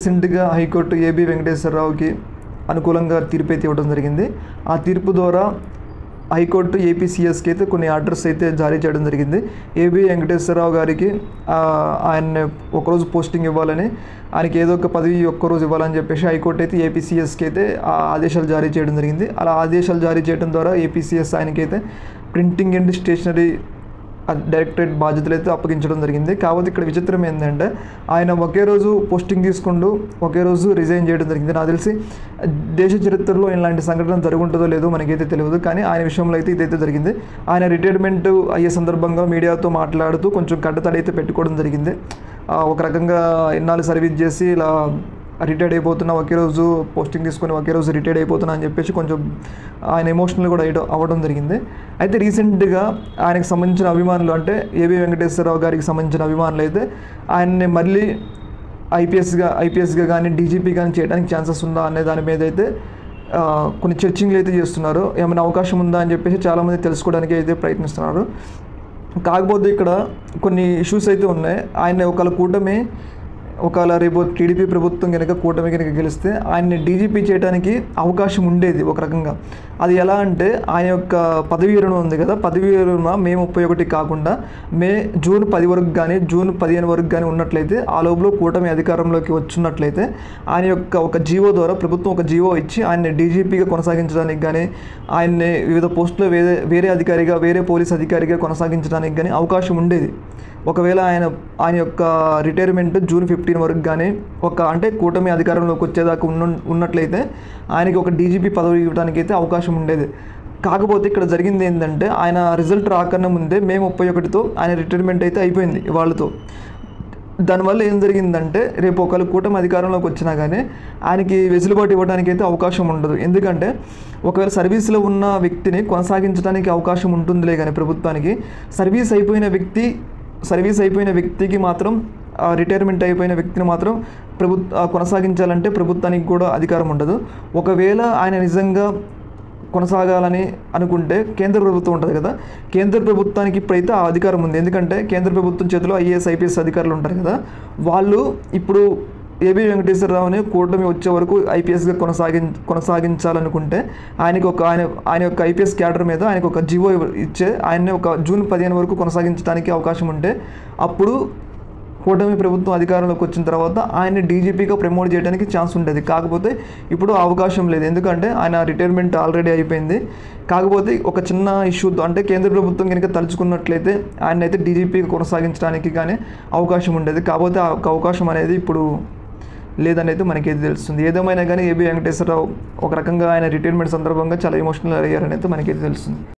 రీసెంట్గా high court AB వెంకటేశ్వరరావుకి అనుకూలంగా తీర్పు అయితే ఇవ్వడం జరిగింది. ఆ తీర్పు ద్వారా హైకోర్టు ఏపీసీఎస్కి అయితే కొన్ని ఆర్డర్స్ అయితే జారీ చేయడం జరిగింది. ఏబి వెంకటేశ్వరరావు గారికి ఆయన్ని ఒకరోజు పోస్టింగ్ ఇవ్వాలని, ఆయనకి ఏదో ఒక పదవి ఒక్కరోజు ఇవ్వాలని చెప్పేసి హైకోర్టు అయితే ఏపీసీఎస్కి అయితే ఆదేశాలు జారీ చేయడం జరిగింది. అలా ఆదేశాలు జారీ చేయడం ద్వారా ఏపీసీఎస్ ఆయనకైతే ప్రింటింగ్ అండ్ స్టేషనరీ డైరెక్టరేట్ బాధ్యతలు అయితే అప్పగించడం జరిగింది. కాకపోతే ఇక్కడ విచిత్రం ఏంటంటే ఆయన ఒకే రోజు పోస్టింగ్ తీసుకుంటూ ఒకే రోజు రిజైన్ చేయడం జరిగింది. నాకు తెలిసి దేశ చరిత్రలో ఇలాంటి సంఘటన జరుగుంటుందో లేదో మనకైతే తెలియదు, కానీ ఆయన విషయంలో అయితే ఇదైతే జరిగింది. ఆయన రిటైర్మెంట్ అయ్యే సందర్భంగా మీడియాతో మాట్లాడుతూ కొంచెం కట్టతడి అయితే పెట్టుకోవడం జరిగింది. ఒక రకంగా ఎన్నాళ్ళు సర్వీస్ చేసి ఇలా రిటైర్డ్ అయిపోతున్నా, ఒకే రోజు పోస్టింగ్ తీసుకొని ఒకే రోజు రిటైర్డ్ అయిపోతున్నా అని చెప్పేసి కొంచెం ఆయన ఎమోషనల్ కూడా అవ్వడం జరిగింది. అయితే రీసెంట్గా ఆయనకు సంబంధించిన అభిమానులు, అంటే ఏబి వెంకటేశ్వరరావు గారికి సంబంధించిన అభిమానులు అయితే ఆయన్ని మళ్ళీ ఐపీఎస్గా కానీ డీజీపీ కానీ చేయడానికి ఛాన్సెస్ ఉందా అనే దాని మీద అయితే కొన్ని చర్చింగ్లు అయితే చేస్తున్నారు. ఏమైనా అవకాశం ఉందా అని చెప్పేసి చాలామంది తెలుసుకోవడానికి అయితే ప్రయత్నిస్తున్నారు. కాకపోతే ఇక్కడ కొన్ని ఇష్యూస్ అయితే ఉన్నాయి. ఆయన ఒకవేళ రేపు టీడీపీ ప్రభుత్వం కూటమి కనుక గెలిస్తే ఆయన్ని డీజీపీ చేయడానికి అవకాశం ఉండేది ఒక రకంగా. అది ఎలా అంటే ఆయన యొక్క పదవీ విరమణ ఉంది కదా, పదవీ విరమణ మే 31 కాకుండా జూన్ 10 వరకు కానీ జూన్ 15 వరకు కానీ ఉన్నట్లయితే, ఆ లోపల కూటమి అధికారంలోకి వచ్చినట్లయితే ఆయన యొక్క ఒక జీవో ద్వారా ప్రభుత్వం ఒక జీవో ఇచ్చి ఆయన్ని డీజీపీగా కొనసాగించడానికి కానీ, ఆయన్ని వివిధ పోస్టులో వేరే పోలీస్ అధికారిగా కొనసాగించడానికి కానీ అవకాశం ఉండేది. ఒకవేళ ఆయన యొక్క రిటైర్మెంట్ జూన్ 15 వరకు కానీ అంటే కూటమి అధికారంలోకి వచ్చేదాకా ఉన్నట్లయితే ఆయనకి ఒక డీజీపీ పదవి ఇవ్వడానికి అయితే అవకాశం ఉండేది. కాకపోతే ఇక్కడ జరిగింది ఏంటంటే ఆయన రిజల్ట్ రాకన్నా ముందే మే 31తో ఆయన రిటైర్మెంట్ అయితే అయిపోయింది వాళ్ళతో. దానివల్ల ఏం జరిగిందంటే రేపు ఒకవేళ కూటమి అధికారంలోకి వచ్చినా కానీ ఆయనకి వెసులుబాటు ఇవ్వడానికి అయితే అవకాశం ఉండదు. ఎందుకంటే ఒకవేళ సర్వీస్లో ఉన్న వ్యక్తిని కొనసాగించడానికి అవకాశం ఉంటుందిలే కానీ ప్రభుత్వానికి సర్వీస్ అయిపోయిన వ్యక్తికి మాత్రం, రిటైర్మెంట్ అయిపోయిన వ్యక్తిని మాత్రం కొనసాగించాలంటే ప్రభుత్వానికి కూడా అధికారం ఉండదు. ఒకవేళ ఆయన నిజంగా కొనసాగాలని అనుకుంటే కేంద్ర ప్రభుత్వం ఉంటుంది కదా, కేంద్ర ప్రభుత్వానికి ఇప్పుడైతే ఆ అధికారం ఉంది. ఎందుకంటే కేంద్ర ప్రభుత్వం చేతిలో ఐఏఎస్ ఐపీఎస్ అధికారులు ఉంటారు కదా, వాళ్ళు ఇప్పుడు ఏబి వెంకటేశ్వరరావుని కూటమి వచ్చే వరకు ఐపీఎస్గా కొనసాగించాలనుకుంటే ఆయన యొక్క ఐపీఎస్ క్యాడర్ మీద ఆయనకు ఒక జీవో ఇచ్చే ఆయన్ని ఒక జూన్ 15 వరకు కొనసాగించడానికి అవకాశం ఉంటే, అప్పుడు కూటమి ప్రభుత్వం అధికారంలోకి వచ్చిన తర్వాత ఆయన్ని డీజీపీగా ప్రమోట్ చేయడానికి ఛాన్స్ ఉండేది. కాకపోతే ఇప్పుడు అవకాశం లేదు, ఎందుకంటే ఆయన రిటైర్మెంట్ ఆల్రెడీ అయిపోయింది. కాకపోతే ఒక చిన్న ఇష్యూ, అంటే కేంద్ర ప్రభుత్వం కనుక తలుచుకున్నట్లయితే ఆయన అయితే డీజీపీగా కొనసాగించడానికి కానీ అవకాశం ఉండేది. కాకపోతే ఆ అవకాశం అనేది ఇప్పుడు లేదనేది మనకైతే తెలుస్తుంది. ఏదేమైనా కానీ ఏబి వెంకటేశ్వరరావు ఒక రకంగా ఆయన రిటైర్మెంట్ సందర్భంగా చాలా ఎమోషనల్ అయ్యారనేది మనకైతే తెలుస్తుంది.